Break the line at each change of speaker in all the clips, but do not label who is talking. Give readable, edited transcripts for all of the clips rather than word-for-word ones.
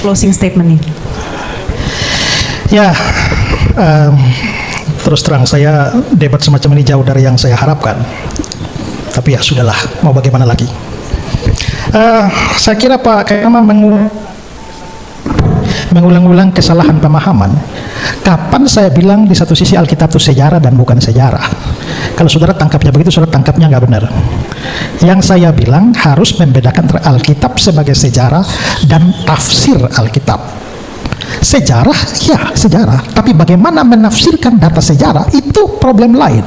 closing statement nih.
Ya, terus terang saya debat semacam ini jauh dari yang saya harapkan. Tapi ya sudahlah, mau bagaimana lagi. Saya kira Pak Kayama mengulang-ulang kesalahan pemahaman. Kapan saya bilang di satu sisi Alkitab itu sejarah dan bukan sejarah? Kalau saudara tangkapnya begitu, saudara tangkapnya nggak benar. Yang saya bilang harus membedakan antara Alkitab sebagai sejarah dan tafsir Alkitab. Sejarah, ya sejarah. Tapi bagaimana menafsirkan data sejarah, itu problem lain.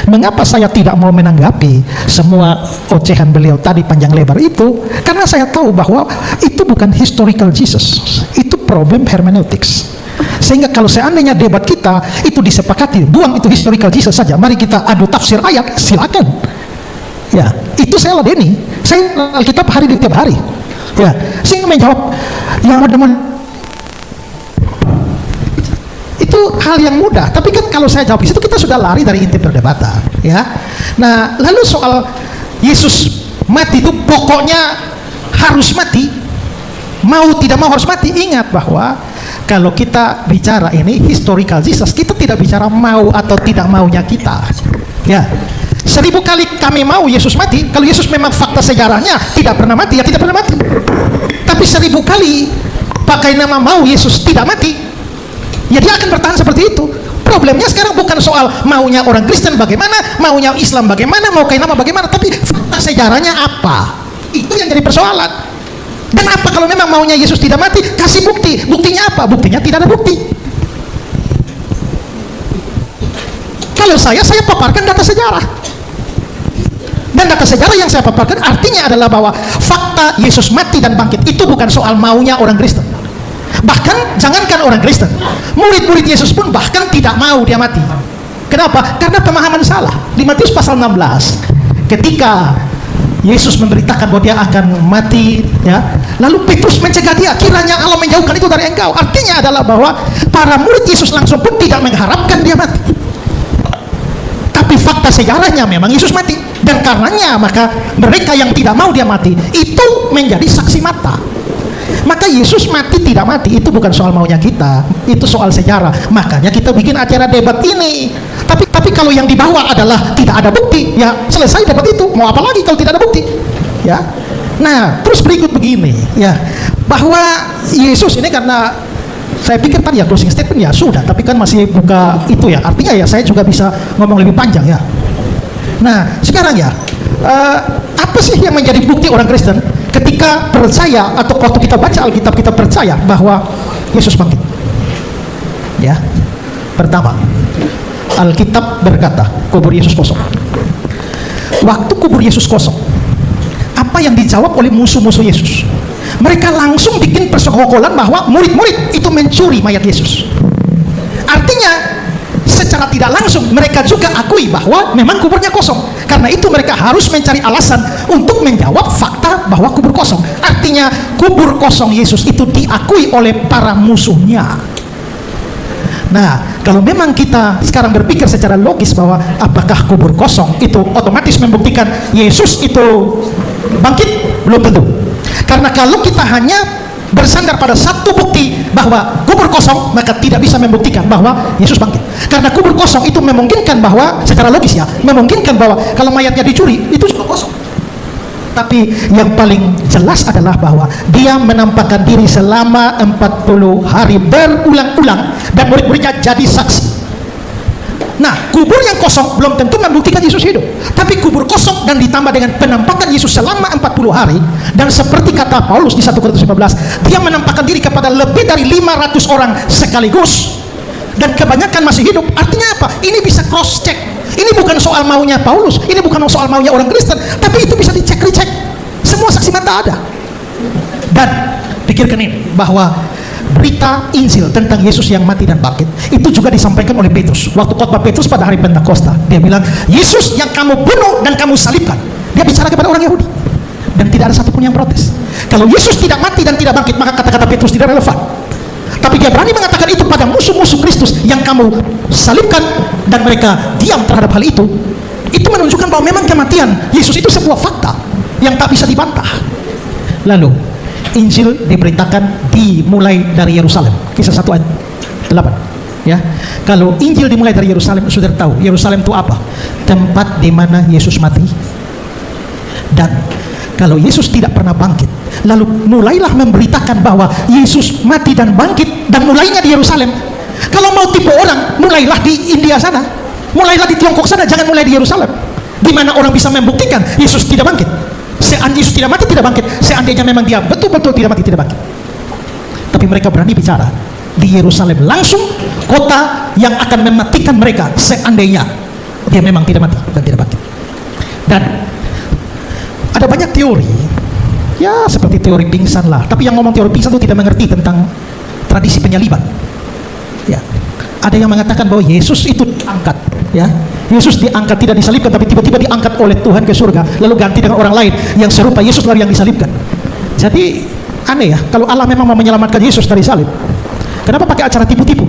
Mengapa saya tidak mau menanggapi semua ocehan beliau tadi panjang lebar itu? Karena saya tahu bahwa itu bukan historical Jesus. Itu problem hermeneutics. Sehingga kalau seandainya debat kita itu disepakati, buang itu historical Jesus saja, mari kita adu tafsir ayat, silakan. Ya, itu saya ladeni. Saya Alkitab hari di tiap hari. Ya, sehingga menjawab yang mudah-mudahan itu hal yang mudah. Tapi kan kalau saya jawab itu kita sudah lari dari inti perdebatan, ya. Nah, lalu soal Yesus mati itu pokoknya harus mati, mau tidak mau harus mati. Ingat bahwa kalau kita bicara ini historical Jesus, kita tidak bicara mau atau tidak maunya kita, ya. 1000 kali kami mau Yesus mati, kalau Yesus memang fakta sejarahnya tidak pernah mati, ya tidak pernah mati. Tapi 1000 kali pakai nama mau Yesus tidak mati, ya dia akan bertahan seperti itu. Problemnya sekarang bukan soal maunya orang Kristen bagaimana, maunya Islam bagaimana, mau kayak nama bagaimana, tapi fakta sejarahnya apa? Itu yang jadi persoalan. Dan apa kalau memang maunya Yesus tidak mati? Kasih bukti. Buktinya apa? Buktinya tidak ada bukti. Kalau saya paparkan data sejarah. Dan data sejarah yang saya paparkan artinya adalah bahwa fakta Yesus mati dan bangkit itu bukan soal maunya orang Kristen. Bahkan jangankan orang Kristen, murid-murid Yesus pun bahkan tidak mau dia mati. Kenapa? Karena pemahaman salah. Di Matius pasal 16, ketika Yesus memberitakan bahwa dia akan mati, ya, lalu Petrus mencegah dia, kiranya Allah menjauhkan itu dari engkau. Artinya adalah bahwa para murid Yesus langsung pun tidak mengharapkan dia mati. Tapi fakta sejarahnya memang Yesus mati, dan karenanya maka mereka yang tidak mau dia mati itu menjadi saksi mata. Maka Yesus mati tidak mati itu bukan soal maunya kita, itu soal sejarah. Makanya kita bikin acara debat ini. Tapi kalau yang dibawa adalah tidak ada bukti, ya selesai debat itu. Mau apa lagi kalau tidak ada bukti? Ya. Nah, terus berikut begini, ya, bahwa Yesus ini karena saya pikir tadi ya closing statement ya sudah, tapi kan masih buka itu ya. Artinya ya saya juga bisa ngomong lebih panjang ya. Nah, sekarang ya, apa sih yang menjadi bukti orang Kristen ketika percaya atau waktu kita baca Alkitab kita percaya bahwa Yesus bangkit? Ya, pertama, Alkitab berkata kubur Yesus kosong. Waktu kubur Yesus kosong, apa yang dijawab oleh musuh-musuh Yesus? Mereka langsung bikin persekongkolan bahwa murid-murid itu mencuri mayat Yesus. Artinya secara tidak langsung mereka juga akui bahwa memang kuburnya kosong. Karena itu mereka harus mencari alasan untuk menjawab fakta bahwa kubur kosong. Artinya kubur kosong Yesus itu diakui oleh para musuhnya. Nah, kalau memang kita sekarang berpikir secara logis bahwa apakah kubur kosong itu otomatis membuktikan Yesus itu bangkit? Belum tentu. Karena kalau kita hanya bersandar pada satu bukti bahwa kubur kosong, maka tidak bisa membuktikan bahwa Yesus bangkit. Karena kubur kosong itu memungkinkan bahwa secara logis ya, memungkinkan bahwa kalau mayatnya dicuri itu juga kosong. Tapi yang paling jelas adalah bahwa dia menampakkan diri selama 40 hari berulang-ulang dan murid-muridnya jadi saksi. Nah, kubur yang kosong belum tentu membuktikan Yesus hidup. Tapi kubur kosong dan ditambah dengan penampakan Yesus selama 40 hari, dan seperti kata Paulus di 1 Korintus 15, dia menampakkan diri kepada lebih dari 500 orang sekaligus dan kebanyakan masih hidup. Artinya apa? Ini bisa cross check. Ini bukan soal maunya Paulus, ini bukan soal maunya orang Kristen, tapi itu bisa dicek-recek. Semua saksi mata ada. Dan pikirkan ini, bahwa berita Injil tentang Yesus yang mati dan bangkit itu juga disampaikan oleh Petrus waktu khotbah Petrus pada hari Pentakosta. Dia bilang, Yesus yang kamu bunuh dan kamu salibkan. Dia bicara kepada orang Yahudi dan tidak ada satupun yang protes. Kalau Yesus tidak mati dan tidak bangkit, maka kata-kata Petrus tidak relevan. Tapi dia berani mengatakan itu pada musuh-musuh Kristus yang kamu salibkan, dan mereka diam terhadap hal itu. Itu menunjukkan bahwa memang kematian Yesus itu sebuah fakta yang tak bisa dibantah. Lalu Injil diberitakan dimulai dari Yerusalem. Kisah 1 ayat 8. Ya, kalau Injil dimulai dari Yerusalem, sudah tahu Yerusalem itu apa? Tempat di mana Yesus mati. Dan kalau Yesus tidak pernah bangkit, lalu mulailah memberitakan bahwa Yesus mati dan bangkit, dan mulainya di Yerusalem. Kalau mau tipu orang, mulailah di India sana, mulailah di Tiongkok sana, jangan mulai di Yerusalem, di mana orang bisa membuktikan Yesus tidak bangkit. Seandainya Yesus tidak mati, tidak bangkit, seandainya memang dia betul-betul tidak mati, tidak bangkit. Tapi mereka berani bicara di Yerusalem langsung, kota yang akan mematikan mereka seandainya dia memang tidak mati dan tidak bangkit. Dan ada banyak teori, ya seperti teori pingsan lah. Tapi yang ngomong teori pingsan itu tidak mengerti tentang tradisi penyaliban. Ya, ada yang mengatakan bahwa Yesus itu diangkat, ya, Yesus diangkat, tidak disalibkan, tapi tiba-tiba diangkat oleh Tuhan ke surga, lalu ganti dengan orang lain yang serupa Yesus lalu yang disalibkan. Jadi aneh ya, kalau Allah memang mau menyelamatkan Yesus dari salib, kenapa pakai acara tipu-tipu?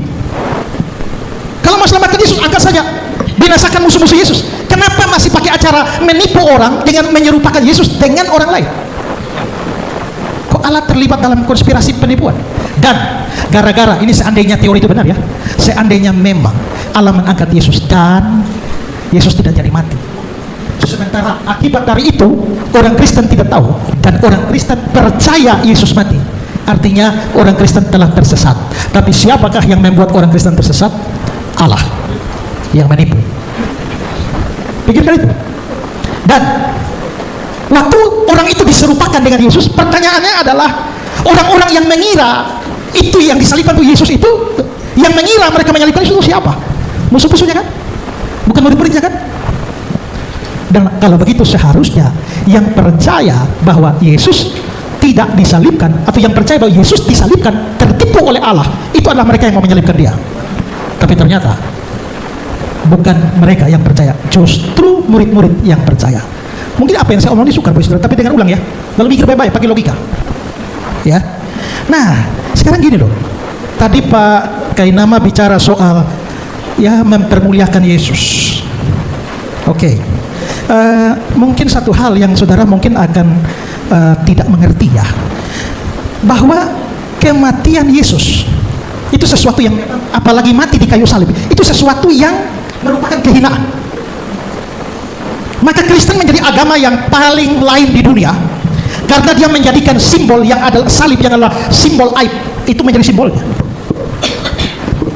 Kalau mau selamatkan Yesus, angkat saja, binasakan musuh-musuh Yesus. Kenapa masih pakai acara menipu orang dengan menyerupakan Yesus dengan orang lain? Kok Allah terlibat dalam konspirasi penipuan? Dan gara-gara ini, seandainya teori itu benar ya, seandainya memang Allah mengangkat Yesus dan Yesus tidak jadi mati, sementara akibat dari itu orang Kristen tidak tahu dan orang Kristen percaya Yesus mati, artinya orang Kristen telah tersesat. Tapi siapakah yang membuat orang Kristen tersesat? Allah yang menipu. Pikirkan itu. Dan waktu orang itu diserupakan dengan Yesus, pertanyaannya adalah orang-orang yang mengira itu yang disalibkan itu Yesus, itu yang mengira mereka menyalibkan Yesus itu siapa? Musuh-musuhnya kan? Bukan murid-muridnya kan? Dan kalau begitu seharusnya yang percaya bahwa Yesus tidak disalibkan, atau yang percaya bahwa Yesus disalibkan, tertipu oleh Allah, itu adalah mereka yang mau menyalibkan dia. Tapi ternyata bukan mereka yang percaya, justru murid-murid yang percaya. Mungkin apa yang saya omong ini sukar, tapi dengar ulang ya, lalu mikir baik-baik, pakai logika ya. Nah sekarang gini loh, tadi Pak Kainama bicara soal ya mempermuliakan Yesus. Oke. Mungkin satu hal yang saudara mungkin akan tidak mengerti ya, bahwa kematian Yesus itu sesuatu yang, apalagi mati di kayu salib, itu sesuatu yang merupakan kehinaan. Maka Kristen menjadi agama yang paling lain di dunia karena dia menjadikan simbol yang adalah salib, yang adalah simbol aib, itu menjadi simbolnya.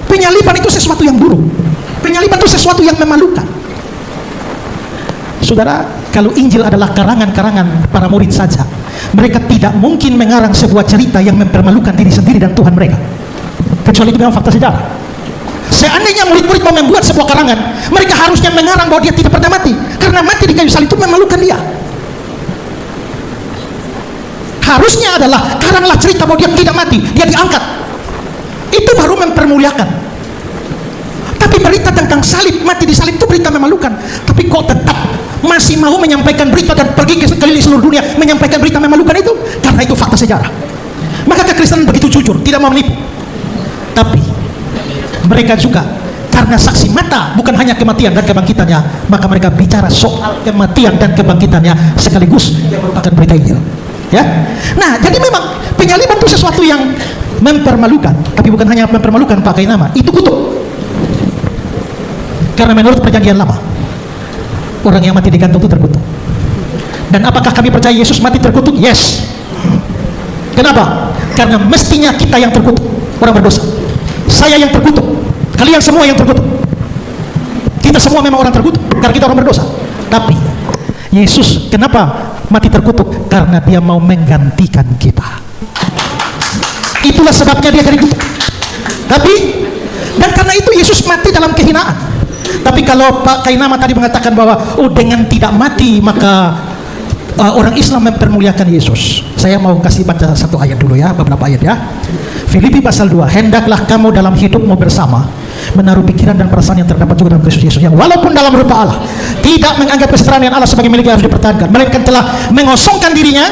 Penyaliban itu sesuatu yang buruk, penyaliban itu sesuatu yang memalukan. Saudara, kalau Injil adalah karangan-karangan para murid saja, mereka tidak mungkin mengarang sebuah cerita yang mempermalukan diri sendiri dan Tuhan mereka, kecuali itu memang fakta sejarah. Seandainya murid-murid mau membuat sebuah karangan, mereka harusnya mengarang bahwa dia tidak pernah mati, karena mati di kayu salib itu memalukan dia. Harusnya adalah karanglah cerita bahwa dia tidak mati, dia diangkat, itu baru mempermuliakan. Tapi berita tentang salib, mati di salib itu berita memalukan. Tapi kok tetap masih mau menyampaikan berita dan pergi ke keliling seluruh dunia menyampaikan berita memalukan itu? Karena itu fakta sejarah. Maka kekristenan begitu jujur, tidak mau menipu. Tapi mereka juga karena saksi mata, bukan hanya kematian dan kebangkitannya, maka mereka bicara soal kematian dan kebangkitannya sekaligus yang merupakan berita Injil. Ya. Nah, jadi memang penyaliban itu sesuatu yang mempermalukan, tapi bukan hanya mempermalukan Pak Kainama, itu kutuk. Karena menurut perjanjian lama, orang yang mati digantung itu terkutuk. Dan apakah kami percaya Yesus mati terkutuk? Yes. Kenapa? Karena mestinya kita yang terkutuk, orang berdosa. Saya yang terkutuk, kalian semua yang terkutuk. Kita semua memang orang terkutuk karena kita orang berdosa. Tapi Yesus kenapa mati terkutuk? Karena dia mau menggantikan kita. Itulah sebabnya dia jadi kutuk. Tapi dan karena itu Yesus mati dalam kehinaan. Tapi kalau Pak Kainama tadi mengatakan bahwa dengan tidak mati maka orang Islam mempermuliakan Yesus, saya mau kasih baca satu ayat dulu ya, beberapa ayat ya. Filipi pasal 2, hendaklah kamu dalam hidupmu bersama menaruh pikiran dan perasaan yang terdapat juga dalam Kristus Yesus, yang walaupun dalam rupa Allah tidak menganggap kesetaraan dengan Allah sebagai milik yang harus dipertahankan, melainkan telah mengosongkan dirinya,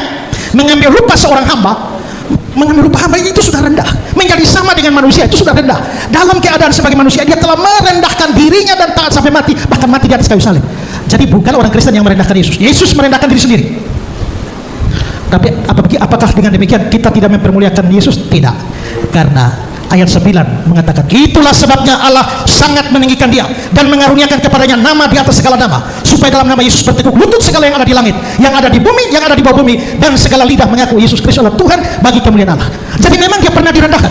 mengambil rupa seorang hamba. Mengambil rupa hamba itu sudah rendah, menjadi sama dengan manusia itu sudah rendah. Dalam keadaan sebagai manusia dia telah merendahkan dirinya dan taat sampai mati, bahkan mati di atas kayu salib. Jadi bukan orang Kristen yang merendahkan Yesus, Yesus merendahkan diri sendiri. Tapi apakah dengan demikian kita tidak mempermuliakan Yesus? Tidak. Karena ayat 9 mengatakan, itulah sebabnya Allah sangat meninggikan dia dan mengaruniakan kepadanya nama di atas segala nama, supaya dalam nama Yesus bertekuk lutut segala yang ada di langit, yang ada di bumi, yang ada di bawah bumi, dan segala lidah mengaku Yesus Kristus adalah Tuhan bagi kemuliaan Allah. Jadi memang dia pernah direndahkan.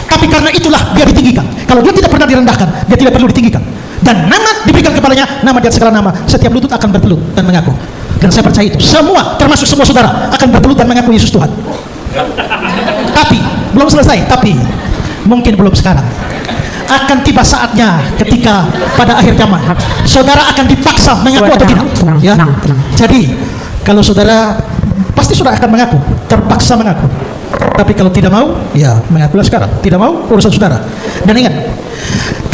Tapi karena itulah dia ditinggikan. Kalau dia tidak pernah direndahkan, dia tidak perlu ditinggikan. Dan nama diberikan kepadanya, nama di atas segala nama, setiap lutut akan bertelut dan mengaku. Dan saya percaya itu, semua, termasuk semua saudara, akan bertelut dan mengaku Yesus Tuhan. Tapi, belum selesai, tapi mungkin belum sekarang. Akan tiba saatnya ketika pada akhir zaman, saudara akan dipaksa mengaku atau tidak. Ya? Jadi, kalau saudara, pasti saudara akan mengaku, terpaksa mengaku. Tapi kalau tidak mau, ya mengakulah sekarang. Tidak mau, urusan saudara. Dan ingat,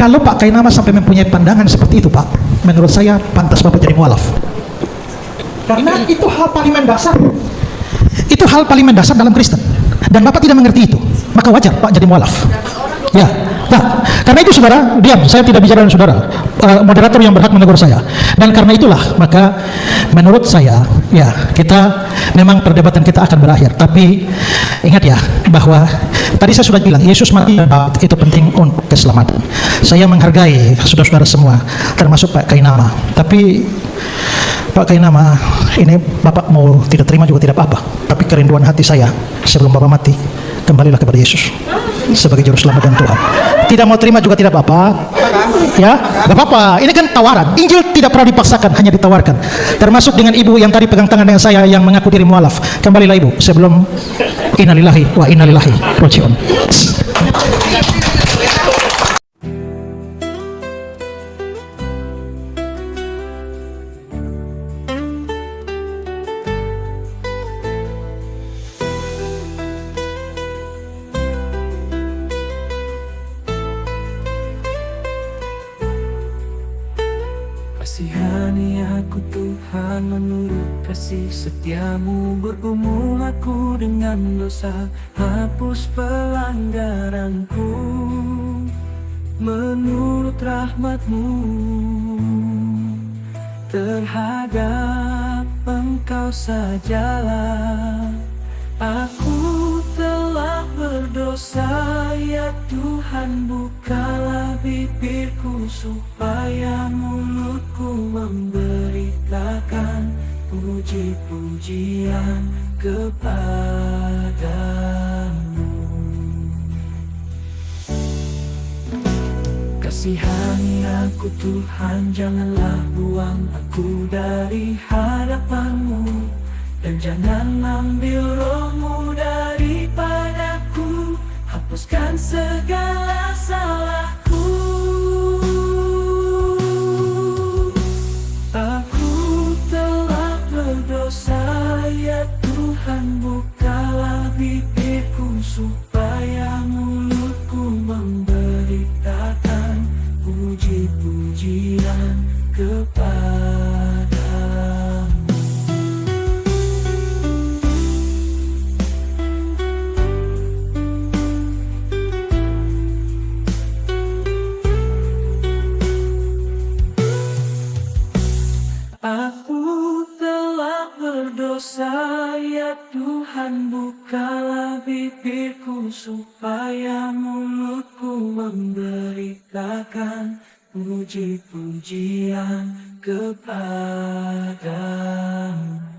kalau Pak Kainama sampai mempunyai pandangan seperti itu, Pak, menurut saya pantas Bapak jadi mualaf. Karena itu hal paling mendasar. Itu hal paling mendasar dalam Kristen. Dan Bapak tidak mengerti itu, maka wajar Pak jadi mualaf. Ya. Nah, karena itu saudara, diam, saya tidak bicara dengan saudara. Moderator yang berhak menegur saya. Dan karena itulah, maka menurut saya, ya, kita memang perdebatan kita akan berakhir. Tapi ingat ya, bahwa tadi saya sudah bilang, Yesus mati itu penting untuk keselamatan. Saya menghargai saudara-saudara semua, termasuk Pak Kainama. Tapi Pak Kainama, ini Bapak mau tidak terima juga tidak apa-apa. Tapi kerinduan hati saya, sebelum Bapak mati, kembalilah kepada Yesus sebagai juru selamat dan Tuhan. Tidak mau terima juga tidak apa-apa. Ya, gak apa-apa. Ini kan tawaran. Injil tidak pernah dipaksakan, hanya ditawarkan. Termasuk dengan ibu yang tadi pegang tangan dengan saya yang mengaku diri mualaf. Kembalilah ibu sebelum innalillahi wa innalillahi rajiun.
Kasihani aku Tuhan menurut kasih setiamu, bergumul aku dengan dosa, hapus pelanggaranku menurut rahmatmu. Terhadap Engkau sajalah aku telah berdosa, ya Tuhan bukalah bibirku supaya mulutku memberitakan puji-pujian kepadamu. Kasihani aku Tuhan, janganlah buang aku dari hadapanmu, dan jangan ambil rohmu daripadaku, hapuskan segala salahku. Aku telah berdosa, ya Tuhan bukalah bibirku supaya mulutku memberitakan puji-pujian kepadamu. Aku telah berdosa, ya Tuhan bukalah bibirku supaya mulutku memberitakan puji-pujian kepadamu.